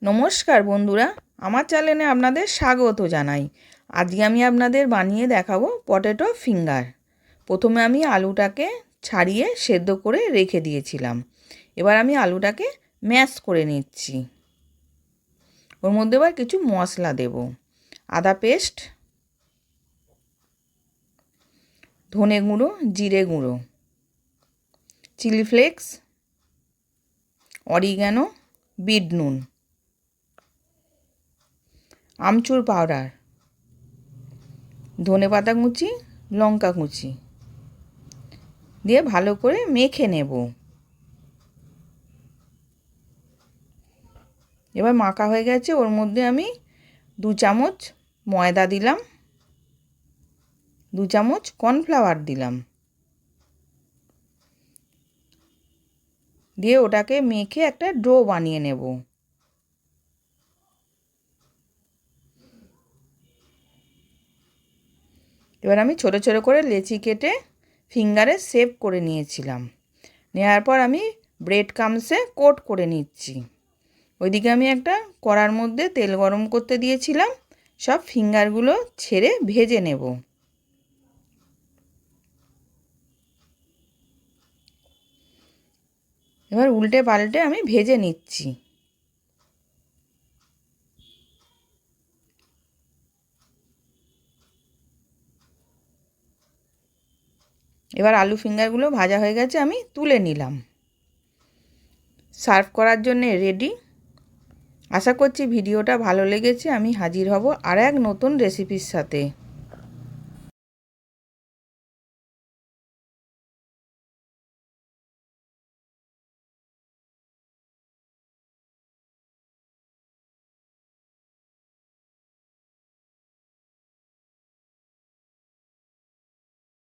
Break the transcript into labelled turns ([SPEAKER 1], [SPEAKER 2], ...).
[SPEAKER 1] নমস্কার বন্ধুরা, আমার চ্যানেলে আপনাদের স্বাগত জানাই। আজকে আমি আপনাদের বানিয়ে দেখাবো পটেটো ফিঙ্গার। প্রথমে আমি আলুটাকে ছাড়িয়ে সেদ্ধ করে রেখে দিয়েছিলাম। এবার আমি আলুটাকে ম্যাশ করে নিচ্ছি। ওর মধ্যে এবার কিছু মশলা দেব। আদা পেস্ট, ধনে গুঁড়ো, জিরে গুঁড়ো, চিলি ফ্লেক্স, অরিগ্যানো, বিট নুন, আমচুর পাউডার, ধনেপাতা কুচি, লঙ্কা কুচি দিয়ে ভালো করে মেখে নেব। এবার মাখা হয়ে গেছে, ওর মধ্যে আমি 2 চামচ ময়দা দিলাম, 2 চামচ কর্নফ্লাওয়ার দিলাম, দিয়ে ওটাকে মেখে একটা ডো বানিয়ে নেব। এবার আমি ছোট ছোট করে লেচি কেটে ফিঙ্গারে শেপ করে নিয়েছিলাম। নেওয়ার পর আমি ব্রেড ক্রাম্বসে কোট করে নিচ্ছি। ওইদিকে আমি একটা কড়ার মধ্যে তেল গরম করতে দিয়েছিলাম, সব ফিঙ্গারগুলো ছেড়ে ভেজে নেব। এবার উল্টে পাল্টে আমি ভেজে নিচ্ছি। এবার আলু ফিঙ্গারগুলো ভাজা হয়ে গেছে, আমি তুলে নিলাম। সার্ভ করার জন্য রেডি। আশা করছি ভিডিওটা ভালো লেগেছে। আমি হাজির হব আর এক নতুন রেসিপির সাথে।